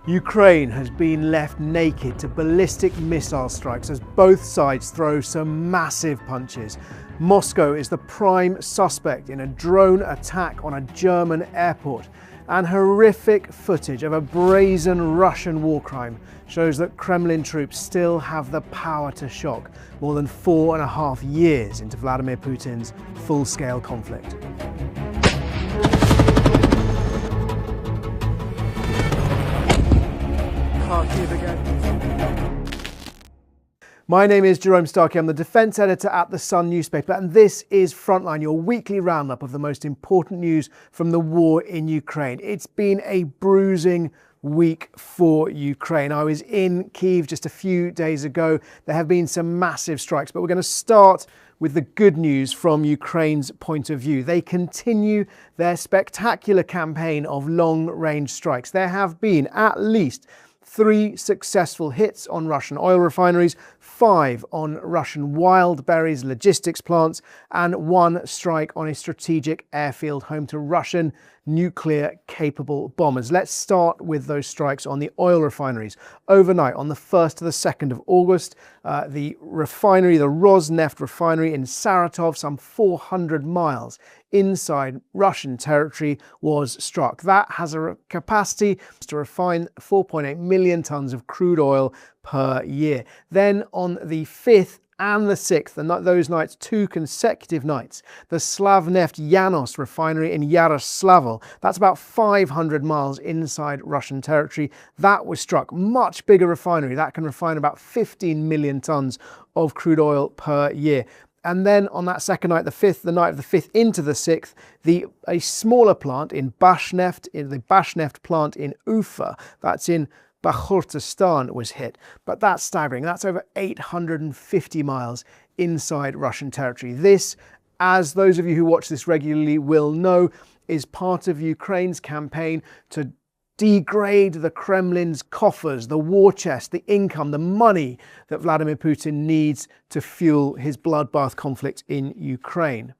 Ukraine has been left naked to ballistic missile strikes as both sides throw some massive punches. Moscow is the prime suspect in a drone attack on a German airport, and horrific footage of a brazen Russian war crime shows that Kremlin troops still have the power to shock more than 4.5 years into Vladimir Putin's full-scale conflict. My name is Jerome Starkey. I'm the defence editor at The Sun newspaper, and this is Frontline, your weekly roundup of the most important news from the war in Ukraine. It's been a bruising week for Ukraine. I was in Kyiv just a few days ago. There have been some massive strikes, but we're going to start with the good news from Ukraine's point of view. They continue their spectacular campaign of long-range strikes. There have been at least 3 successful hits on Russian oil refineries, 5 on Russian wild berries logistics plants, and 1 strike on a strategic airfield home to Russian nuclear-capable bombers. Let's start with those strikes on the oil refineries. Overnight, on the 1st to the 2nd of August, the refinery, the Rosneft refinery in Saratov, some 400 miles inside Russian territory, was struck. That has a capacity to refine 4.8 million tons of crude oil per year. Then on the 5th and the 6th, and those nights, 2 consecutive nights, the Slavneft Yanos refinery in Yaroslavl, that's about 500 miles inside Russian territory, that was struck. Much bigger refinery, that can refine about 15 million tons of crude oil per year. And then on that second night, the 5th, the night of the 5th into the 6th, a smaller plant in Bashneft, the Bashneft plant in Ufa, that's in Bakhurtistan, was hit. But that's staggering. That's over 850 miles inside Russian territory. This, as those of you who watch this regularly will know, is part of Ukraine's campaign to degrade the Kremlin's coffers, the war chest, the income, the money that Vladimir Putin needs to fuel his bloodbath conflict in Ukraine.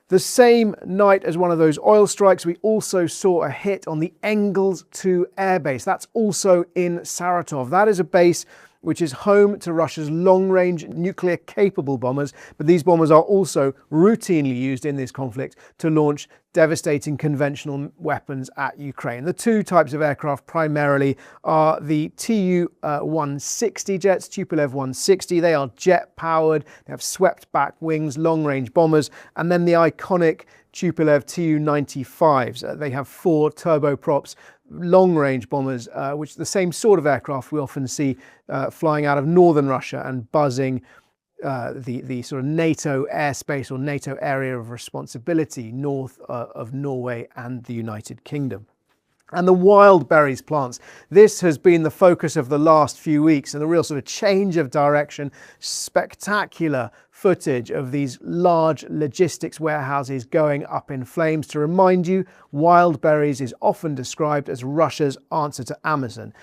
The same night as one of those oil strikes, we also saw a hit on the Engels 2 airbase. That's also in Saratov. That is a base which is home to Russia's long-range nuclear-capable bombers, but these bombers are also routinely used in this conflict to launch devastating conventional weapons at Ukraine. The 2 types of aircraft primarily are the Tu-160 jets, Tupolev 160. They are jet-powered, they have swept-back wings, long-range bombers, and then the iconic Tupolev Tu-95s. They have 4 turboprops, long-range bombers, which are the same sort of aircraft we often see flying out of northern Russia and buzzing the sort of NATO airspace or NATO area of responsibility north of Norway and the United Kingdom. And the wild berries plants. This has been the focus of the last few weeks, and a real sort of change of direction. Spectacular footage of these large logistics warehouses going up in flames. To remind you, wild berries is often described as Russia's answer to Amazon.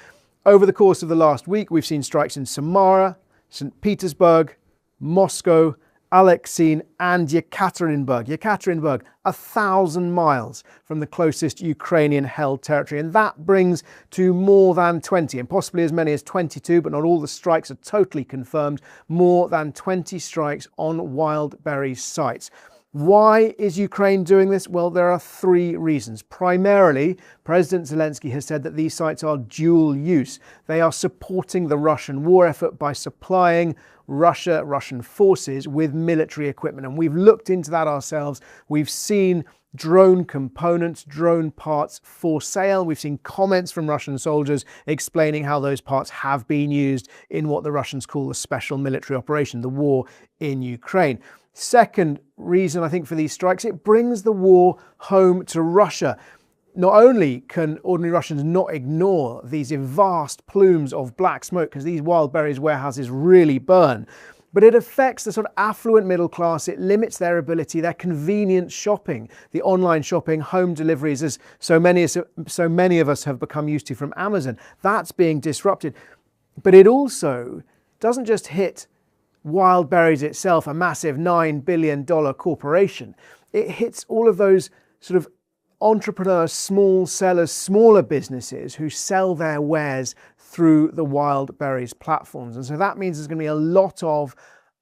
Over the course of the last week, we've seen strikes in Samara, St. Petersburg, Moscow, Alexei and Yekaterinburg. Yekaterinburg, 1,000 miles from the closest Ukrainian-held territory, and that brings to more than 20, and possibly as many as 22, but not all the strikes are totally confirmed, more than 20 strikes on wild berries sites. Why is Ukraine doing this? Well, there are 3 reasons. Primarily, President Zelensky has said that these sites are dual use. They are supporting the Russian war effort by supplying Russian forces with military equipment. And we've looked into that ourselves. We've seen drone components, drone parts for sale. We've seen comments from Russian soldiers explaining how those parts have been used in what the Russians call a special military operation, the war in Ukraine. Second reason, I think, for these strikes, it brings the war home to Russia. Not only can ordinary Russians not ignore these vast plumes of black smoke, because these wild berries warehouses really burn, but it affects the sort of affluent middle class. It limits their ability, their convenient shopping, the online shopping, home deliveries, as so many of us have become used to from Amazon. That's being disrupted. But it also doesn't just hit wild berries itself, a massive $9 billion corporation. It hits all of those sort of entrepreneurs, small sellers, smaller businesses who sell their wares through the Wild Berries platforms. And so that means there's going to be a lot of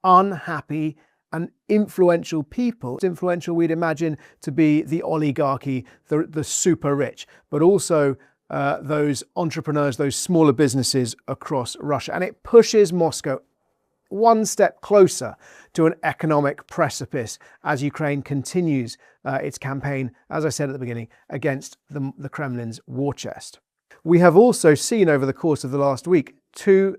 unhappy and influential people. Influential, we'd imagine, to be the oligarchy, the super rich, but also those entrepreneurs, those smaller businesses across Russia. And it pushes Moscow one step closer to an economic precipice as Ukraine continues its campaign, as I said at the beginning, against the Kremlin's war chest. We have also seen over the course of the last week 2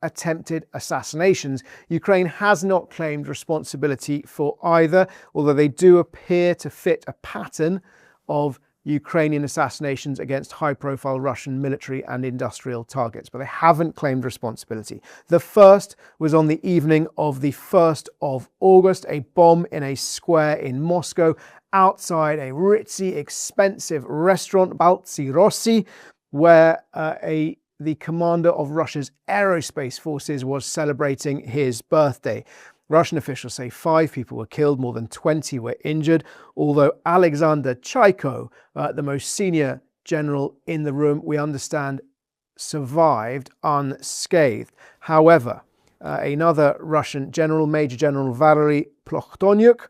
attempted assassinations. Ukraine has not claimed responsibility for either, although they do appear to fit a pattern of Ukrainian assassinations against high-profile Russian military and industrial targets, but they haven't claimed responsibility. The first was on the evening of the 1st of August, a bomb in a square in Moscow outside a ritzy, expensive restaurant, Baltsi Rossi, where the commander of Russia's aerospace forces was celebrating his birthday. Russian officials say 5 people were killed, more than 20 were injured, although Alexander Chaiko, the most senior general in the room, we understand, survived unscathed. However, another Russian general, Major General Valery Plokhtonyuk,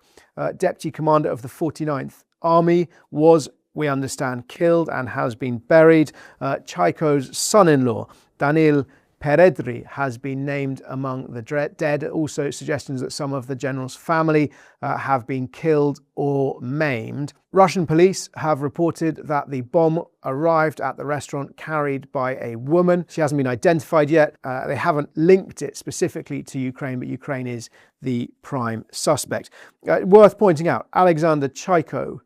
deputy commander of the 49th Army, was, we understand, killed and has been buried. Chaiko's son-in-law, Danil Peredri, has been named among the dead. Also suggestions that some of the general's family have been killed or maimed. Russian police have reported that the bomb arrived at the restaurant carried by a woman. She hasn't been identified yet. They haven't linked it specifically to Ukraine, but Ukraine is the prime suspect. Worth pointing out, Alexander Chaiko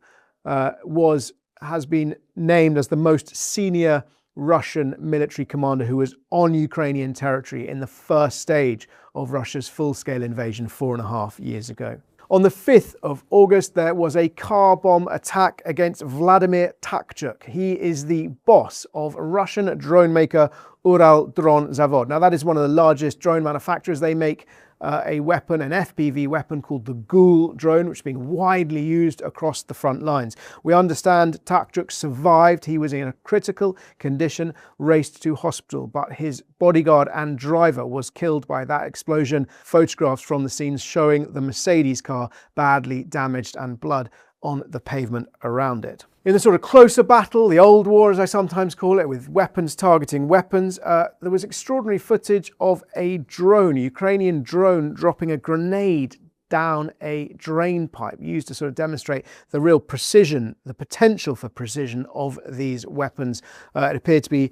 has been named as the most senior Russian military commander who was on Ukrainian territory in the first stage of Russia's full-scale invasion 4.5 years ago. On the 5th of August, there was a car bomb attack against Vladimir Takchuk. He is the boss of Russian drone maker Ural Dron Zavod. Now, that is one of the largest drone manufacturers. They make a weapon, an FPV weapon called the Ghoul drone, which is being widely used across the front lines. We understand Takchuk survived. He was in a critical condition, raced to hospital, but his bodyguard and driver was killed by that explosion. Photographs from the scenes showing the Mercedes car badly damaged and blood on the pavement around it. In the sort of closer battle, the old war as I sometimes call it, with weapons targeting weapons, there was extraordinary footage of a drone, a Ukrainian drone, dropping a grenade down a drain pipe, used to sort of demonstrate the real precision, the potential for precision of these weapons. It appeared to be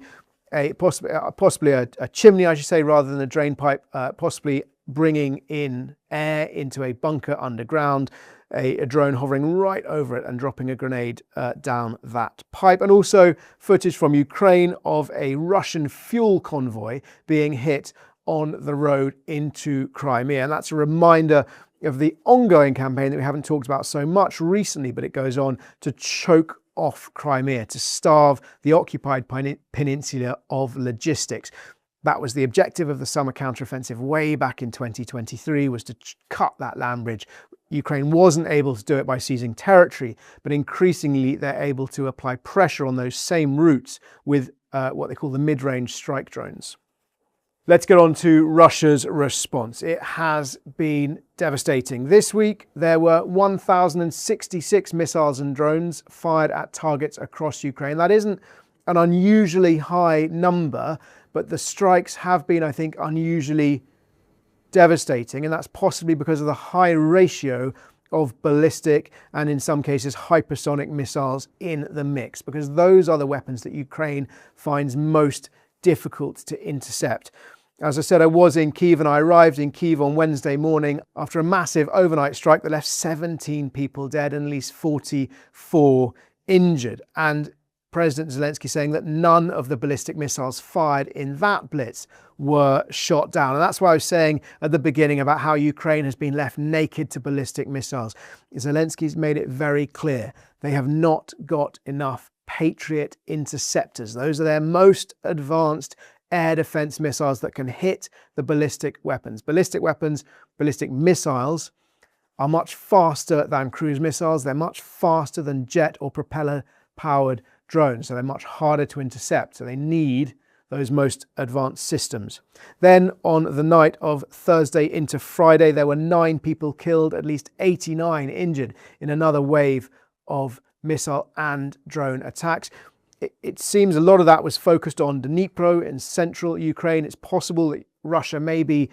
possibly a chimney, I should say, rather than a drain pipe, possibly bringing in air into a bunker underground. A drone hovering right over it and dropping a grenade down that pipe. And also footage from Ukraine of a Russian fuel convoy being hit on the road into Crimea. And that's a reminder of the ongoing campaign that we haven't talked about so much recently, but it goes on to choke off Crimea, to starve the occupied peninsula of logistics. That was the objective of the summer counteroffensive way back in 2023, was to cut that land bridge. Ukraine wasn't able to do it by seizing territory, but increasingly they're able to apply pressure on those same routes with what they call the mid-range strike drones. Let's get on to Russia's response. It has been devastating. This week, there were 1,066 missiles and drones fired at targets across Ukraine. That isn't an unusually high number, but the strikes have been, I think, unusually devastating, and that's possibly because of the high ratio of ballistic and, in some cases, hypersonic missiles in the mix, because those are the weapons that Ukraine finds most difficult to intercept. As I said, I was in Kyiv, and I arrived in Kyiv on Wednesday morning after a massive overnight strike that left 17 people dead and at least 44 injured. And President Zelensky saying that none of the ballistic missiles fired in that blitz were shot down. And that's why I was saying at the beginning about how Ukraine has been left naked to ballistic missiles. Zelensky's made it very clear they have not got enough Patriot interceptors. Those are their most advanced air defense missiles that can hit the ballistic weapons. Ballistic weapons, ballistic missiles are much faster than cruise missiles. They're much faster than jet or propeller-powered drones, so they're much harder to intercept. So they need those most advanced systems. Then on the night of Thursday into Friday, there were 9 people killed, at least 89 injured in another wave of missile and drone attacks. It seems a lot of that was focused on Dnipro in central Ukraine. It's possible that Russia may be,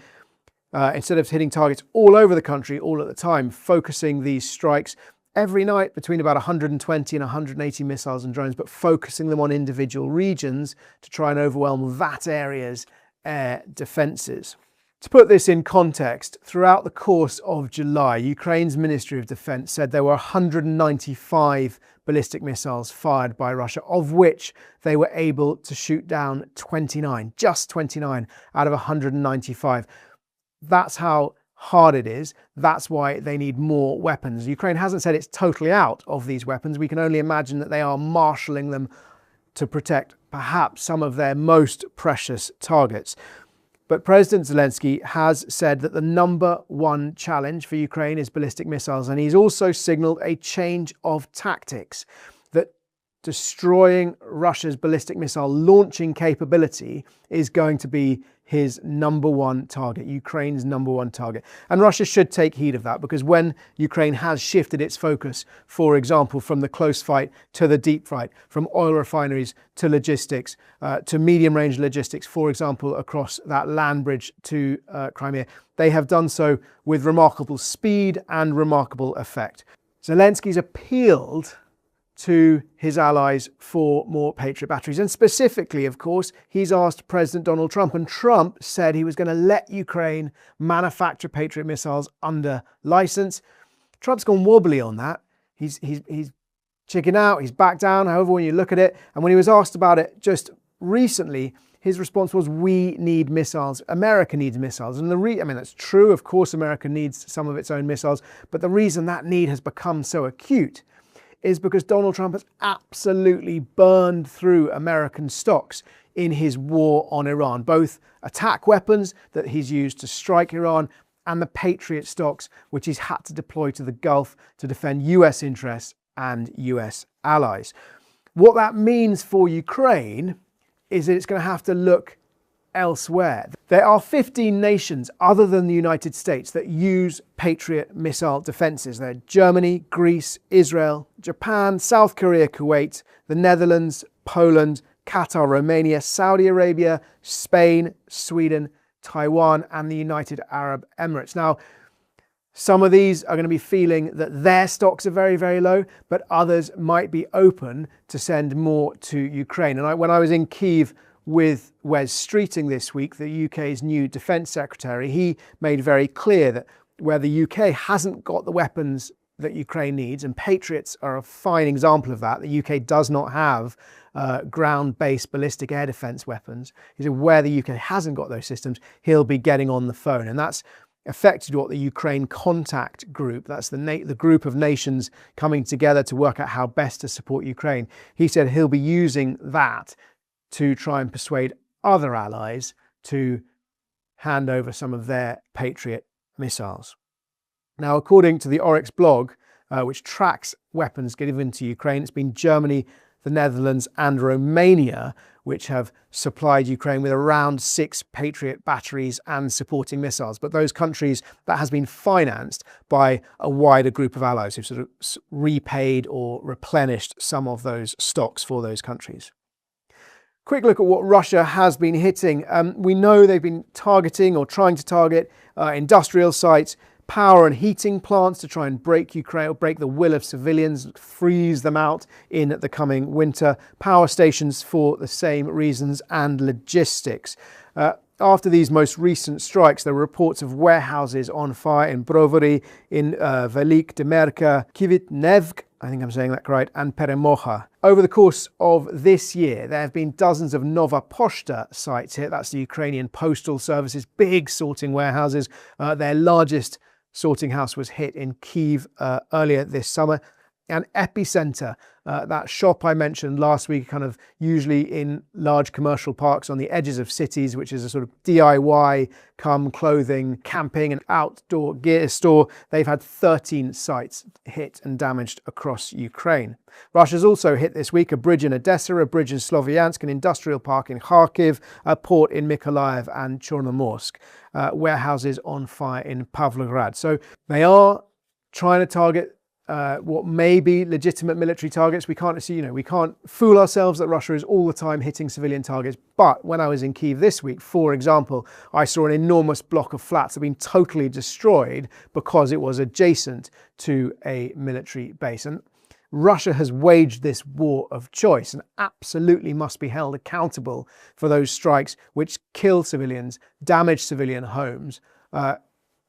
instead of hitting targets all over the country all at the time, focusing these strikes every night between about 120 and 180 missiles and drones, but focusing them on individual regions to try and overwhelm that area's air defences. To put this in context, throughout the course of July, Ukraine's Ministry of Defence said there were 195 ballistic missiles fired by Russia, of which they were able to shoot down 29, just 29 out of 195. That's how hard it is. That's why they need more weapons. Ukraine hasn't said it's totally out of these weapons. We can only imagine that they are marshalling them to protect perhaps some of their most precious targets. But President Zelensky has said that the #1 challenge for Ukraine is ballistic missiles, and he's also signalled a change of tactics, that destroying Russia's ballistic missile launching capability is going to be his #1 target, Ukraine's #1 target. And Russia should take heed of that, because when Ukraine has shifted its focus, for example, from the close fight to the deep fight, from oil refineries to logistics, to medium-range logistics, for example, across that land bridge to Crimea, they have done so with remarkable speed and remarkable effect. Zelensky's appealed to his allies for more Patriot batteries. And specifically, of course, he's asked President Donald Trump, and Trump said he was going to let Ukraine manufacture Patriot missiles under license. Trump's gone wobbly on that. He's chickened out, he's backed down, however when you look at it. And when he was asked about it just recently, his response was, we need missiles. America needs missiles. And that's true. Of course, America needs some of its own missiles. But the reason that need has become so acute is because Donald Trump has absolutely burned through American stocks in his war on Iran, both attack weapons that he's used to strike Iran and the Patriot stocks, which he's had to deploy to the Gulf to defend US interests and US allies. What that means for Ukraine is that it's going to have to look elsewhere. There are 15 nations other than the United States that use Patriot missile defences. They're Germany, Greece, Israel, Japan, South Korea, Kuwait, the Netherlands, Poland, Qatar, Romania, Saudi Arabia, Spain, Sweden, Taiwan, and the United Arab Emirates. Now, some of these are going to be feeling that their stocks are very, very low, but others might be open to send more to Ukraine. And when I was in Kyiv with Wes Streeting this week, the UK's new Defence Secretary, he made very clear that where the UK hasn't got the weapons that Ukraine needs, and Patriots are a fine example of that, the UK does not have ground-based ballistic air defence weapons. He said where the UK hasn't got those systems, he'll be getting on the phone. And that's affected what the Ukraine Contact Group, that's the group of nations coming together to work out how best to support Ukraine. He said he'll be using that to try and persuade other allies to hand over some of their Patriot missiles. Now, according to the Oryx blog, which tracks weapons given to Ukraine, it's been Germany, the Netherlands and Romania which have supplied Ukraine with around 6 Patriot batteries and supporting missiles. But those countries, that has been financed by a wider group of allies who've sort of repaid or replenished some of those stocks for those countries. Quick look at what Russia has been hitting. We know they've been targeting or trying to target industrial sites, power and heating plants to try and break Ukraine or break the will of civilians, freeze them out in the coming winter, power stations for the same reasons, and logistics. After these most recent strikes, there were reports of warehouses on fire in Brovary, in Velik Demerka, Kivitnevsk, I think I'm saying that correct, and Peremocha. Over the course of this year, there have been dozens of Nova Poshta sites here. That's the Ukrainian postal services, big sorting warehouses. Their largest sorting house was hit in Kyiv earlier this summer. And epicenter, that shop I mentioned last week, kind of usually in large commercial parks on the edges of cities, which is a sort of DIY come clothing, camping and outdoor gear store. They've had 13 sites hit and damaged across Ukraine. Russia's also hit this week a bridge in Odessa, a bridge in Sloviansk, an industrial park in Kharkiv, a port in Mykolaiv and Chornomorsk, warehouses on fire in Pavlograd. So they are trying to target what may be legitimate military targets. We can't see, we can't fool ourselves that Russia is all the time hitting civilian targets. But when I was in Kyiv this week, for example, I saw an enormous block of flats that had been totally destroyed because it was adjacent to a military base. And Russia has waged this war of choice and absolutely must be held accountable for those strikes which kill civilians, damage civilian homes.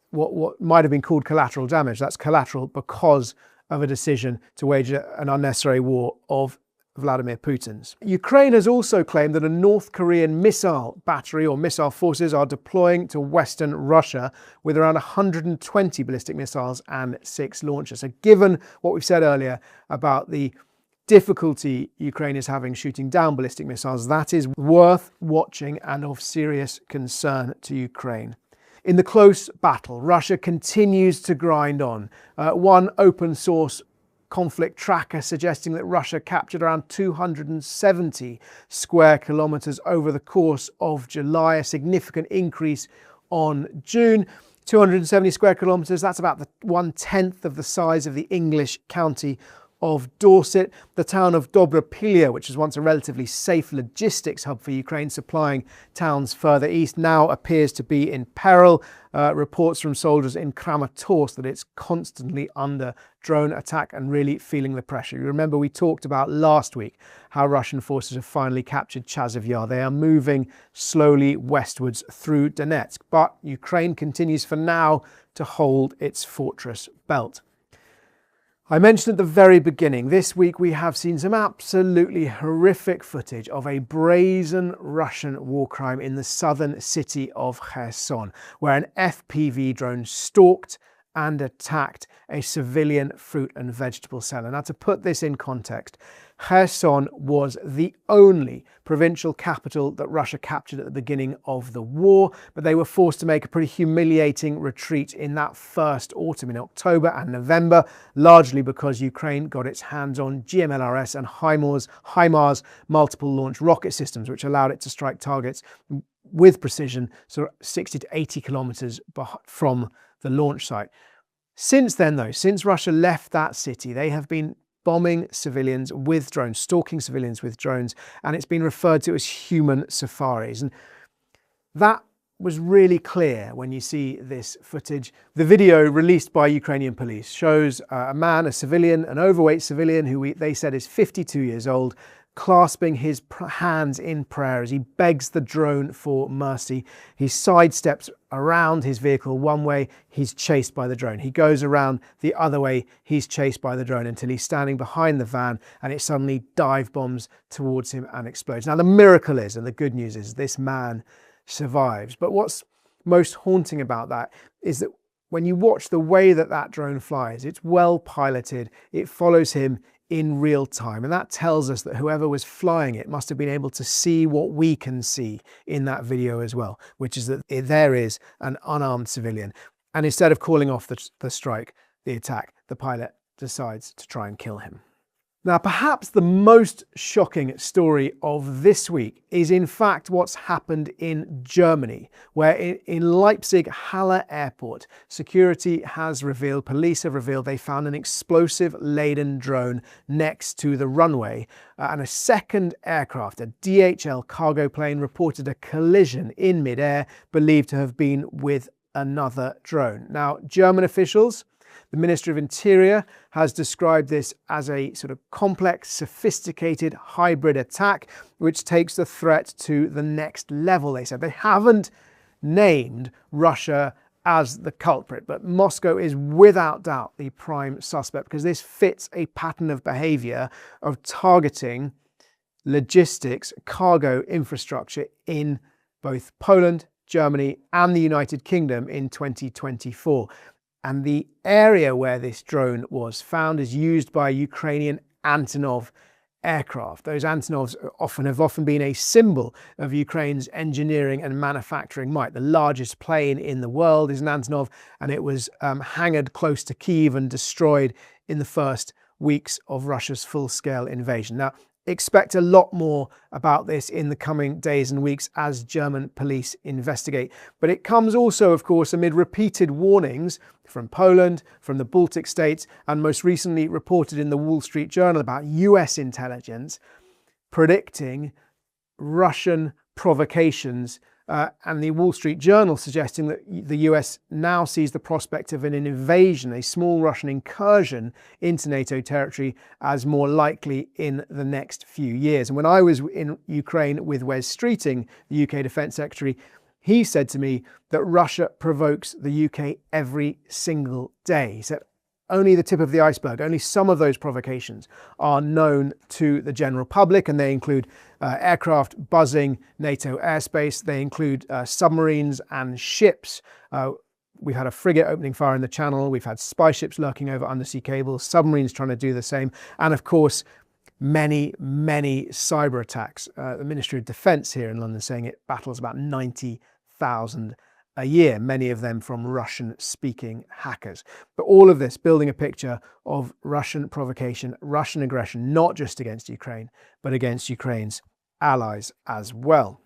What might have been called collateral damage. That's collateral because of a decision to wage an unnecessary war of Vladimir Putin's. Ukraine has also claimed that a North Korean missile battery or missile forces are deploying to Western Russia with around 120 ballistic missiles and 6 launchers. So given what we've said earlier about the difficulty Ukraine is having shooting down ballistic missiles, that is worth watching and of serious concern to Ukraine. In the close battle, Russia continues to grind on. One open source conflict tracker suggesting that Russia captured around 270 square kilometers over the course of July, a significant increase on June. 270 square kilometers, that's about 1/10 of the size of the English county of Dorset. The town of Dobropilya, which was once a relatively safe logistics hub for Ukraine, supplying towns further east, now appears to be in peril. Reports from soldiers in Kramatorsk that it's constantly under drone attack and really feeling the pressure. You remember we talked about last week how Russian forces have finally captured Chasiv Yar. They are moving slowly westwards through Donetsk, but Ukraine continues for now to hold its fortress belt. I mentioned at the very beginning, this week we have seen some absolutely horrific footage of a brazen Russian war crime in the southern city of Kherson, where an FPV drone stalked and attacked a civilian fruit and vegetable seller. Now, to put this in context, Kherson was the only provincial capital that Russia captured at the beginning of the war, but they were forced to make a pretty humiliating retreat in that first autumn in October and November, largely because Ukraine got its hands on GMLRS and HIMARS multiple launch rocket systems, which allowed it to strike targets with precision, so 60 to 80 kilometers from the launch site. Since then, though, since Russia left that city, they have been bombing civilians with drones, stalking civilians with drones, and it's been referred to as human safaris. And that was really clear when you see this footage. The video released by Ukrainian police shows a man, a civilian, an overweight civilian who they said is 52 years old, clasping his hands in prayer as he begs the drone for mercy. He sidesteps around his vehicle one way, he's chased by the drone. He goes around the other way, he's chased by the drone until he's standing behind the van and it suddenly dive bombs towards him and explodes. Now the miracle is, and the good news is, this man survives. But what's most haunting about that is that when you watch the way that that drone flies, it's well piloted, it follows him in real time. And that tells us that whoever was flying it must have been able to see what we can see in that video as well, which is that there is an unarmed civilian. And instead of calling off the strike, the attack, the pilot decides to try and kill him. Now, perhaps the most shocking story of this week is in fact what's happened in Germany, where in Leipzig Halle Airport, security has revealed, police have revealed they found an explosive-laden drone next to the runway, and a second aircraft, a DHL cargo plane, reported a collision in midair, believed to have been with another drone. Now, German officials, the Ministry of Interior, has described this as a sort of complex, sophisticated hybrid attack, which takes the threat to the next level, they said. They haven't named Russia as the culprit, but Moscow is without doubt the prime suspect because this fits a pattern of behavior of targeting logistics, cargo infrastructure in both Poland, Germany, and the United Kingdom in 2024. And the area where this drone was found is used by Ukrainian Antonov aircraft. Those Antonovs have often been a symbol of Ukraine's engineering and manufacturing might. The largest plane in the world is an Antonov, and it was hangared close to Kyiv and destroyed in the first weeks of Russia's full-scale invasion. Now, expect a lot more about this in the coming days and weeks as German police investigate. But it comes also, of course, amid repeated warnings from Poland, from the Baltic states, and most recently reported in the Wall Street Journal about US intelligence predicting Russian provocations, and the Wall Street Journal suggesting that the US now sees the prospect of an invasion, a small Russian incursion into NATO territory, as more likely in the next few years. And when I was in Ukraine with Wes Streeting, the UK Defence Secretary, he said to me that Russia provokes the UK every single day. He said only the tip of the iceberg, only some of those provocations are known to the general public, and they include aircraft buzzing NATO airspace, they include submarines and ships. We've had a frigate opening fire in the Channel, we've had spy ships lurking over undersea cables, submarines trying to do the same, and of course, many cyber attacks. The Ministry of Defence here in London saying it battles about 90,000 a year, many of them from Russian-speaking hackers. But all of this building a picture of Russian provocation, Russian aggression, not just against Ukraine, but against Ukraine's allies as well.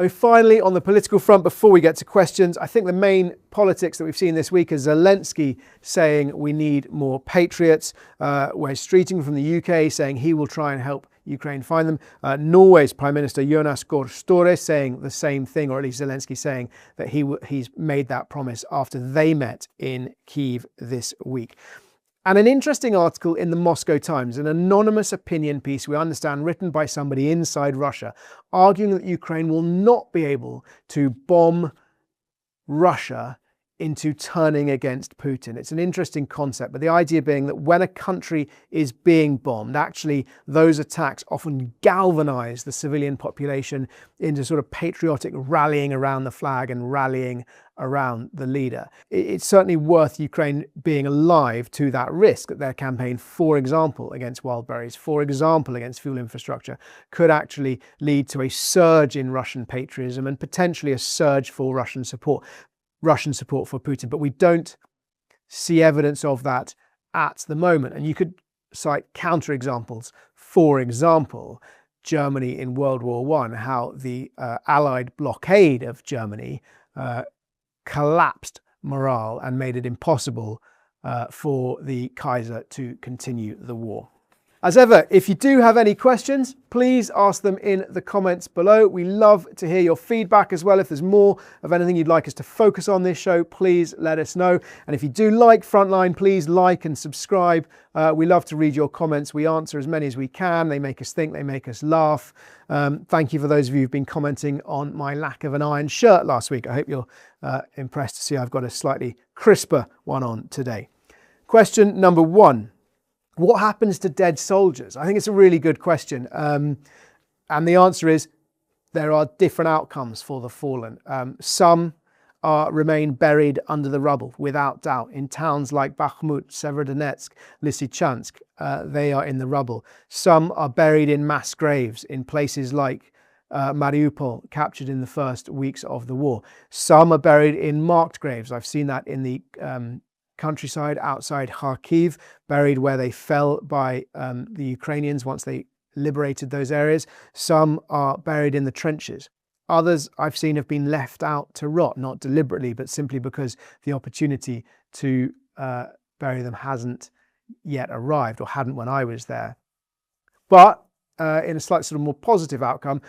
Finally, on the political front, before we get to questions, I think the main politics that we've seen this week is Zelensky saying we need more patriots. We're Streeting from the UK saying he will try and help Ukraine find them. Norway's Prime Minister Jonas Gahr Støre saying the same thing, or at least Zelensky saying that he's made that promise after they met in Kyiv this week. And an interesting article in the Moscow Times, an anonymous opinion piece, we understand, written by somebody inside Russia, arguing that Ukraine will not be able to bomb Russia into turning against Putin. It's an interesting concept, but the idea being that when a country is being bombed, actually those attacks often galvanize the civilian population into sort of patriotic rallying around the flag and rallying around the leader. It's certainly worth Ukraine being alive to that risk that their campaign, for example, against wild berries, for example, against fuel infrastructure, could actually lead to a surge in Russian patriotism and potentially a surge for Russian support for Putin. But we don't see evidence of that at the moment. And you could cite counterexamples. For example, Germany in World War I, how the Allied blockade of Germany collapsed morale and made it impossible for the Kaiser to continue the war. As ever, if you do have any questions, please ask them in the comments below. We love to hear your feedback as well. If there's more of anything you'd like us to focus on this show, please let us know. And if you do like Frontline, please like and subscribe. We love to read your comments. We answer as many as we can. They make us think, they make us laugh. Thank you for those of you who've been commenting on my lack of an iron shirt last week. I hope you're impressed to see I've got a slightly crisper one on today. Question number 1. What happens to dead soldiers? I think it's a really good question. And the answer is there are different outcomes for the fallen. Some remain buried under the rubble, without doubt. In towns like Bakhmut, Severodonetsk, Lysychansk, they are in the rubble. Some are buried in mass graves in places like Mariupol, captured in the first weeks of the war. Some are buried in marked graves. I've seen that in the countryside outside Kharkiv, buried where they fell by the Ukrainians once they liberated those areas. Some are buried in the trenches. Others I've seen have been left out to rot, not deliberately, but simply because the opportunity to bury them hasn't yet arrived, or hadn't when I was there. But in a slight sort of more positive outcome,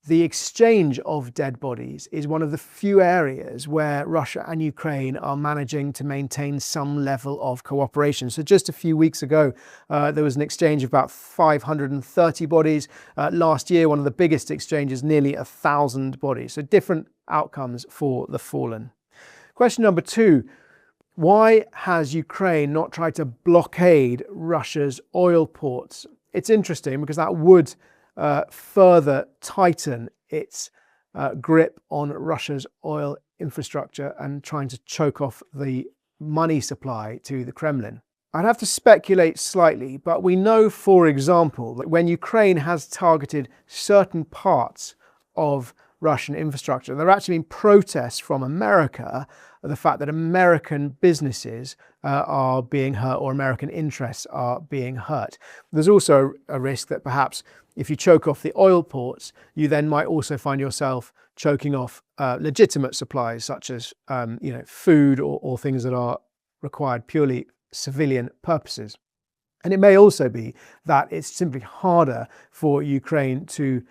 the exchange of dead bodies is one of the few areas where Russia and Ukraine are managing to maintain some level of cooperation. So just a few weeks ago, there was an exchange of about 530 bodies. Last year, one of the biggest exchanges, nearly 1,000 bodies. So different outcomes for the fallen. Question number 2. Why has Ukraine not tried to blockade Russia's oil ports? It's interesting because that would further tighten its grip on Russia's oil infrastructure and trying to choke off the money supply to the Kremlin. I'd have to speculate slightly, but we know, for example, that when Ukraine has targeted certain parts of Russian infrastructure, there have actually been protests from America of the fact that American businesses are being hurt, or American interests are being hurt. There's also a risk that perhaps if you choke off the oil ports, you then might also find yourself choking off legitimate supplies such as food or things that are required purely civilian purposes. And it may also be that it's simply harder for Ukraine to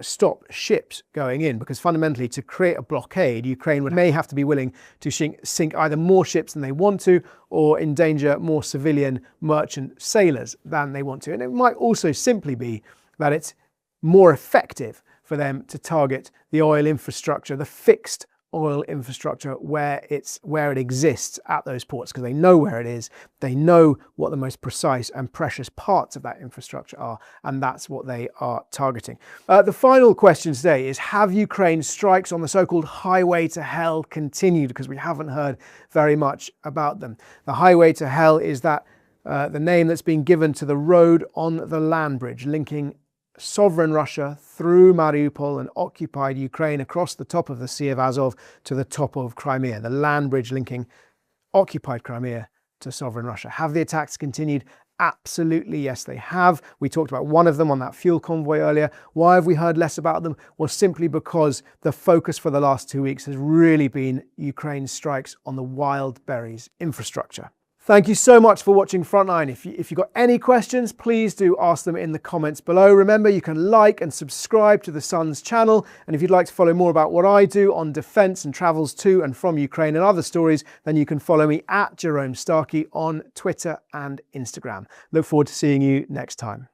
stop ships going in, because fundamentally, to create a blockade, Ukraine may have to be willing to sink either more ships than they want to, or endanger more civilian merchant sailors than they want to. And it might also simply be that it's more effective for them to target the oil infrastructure, the fixed oil infrastructure where it exists at those ports, because they know where it is, they know what the most precise and precious parts of that infrastructure are, and that's what they are targeting. The final question today is, have Ukraine's strikes on the so-called highway to hell continued? Because we haven't heard very much about them. The highway to hell is that the name that's been given to the road on the land bridge linking sovereign Russia through Mariupol and occupied Ukraine across the top of the Sea of Azov to the top of Crimea, the land bridge linking occupied Crimea to sovereign Russia. Have the attacks continued? Absolutely, yes, they have. We talked about one of them on that fuel convoy earlier. Why have we heard less about them? Well, simply because the focus for the last 2 weeks has really been Ukraine's strikes on the wild berries infrastructure. Thank you so much for watching Frontline. If you've got any questions, please do ask them in the comments below. Remember, you can like and subscribe to The Sun's channel. And if you'd like to follow more about what I do on defence and travels to and from Ukraine and other stories, then you can follow me at Jerome Starkey on Twitter and Instagram. Look forward to seeing you next time.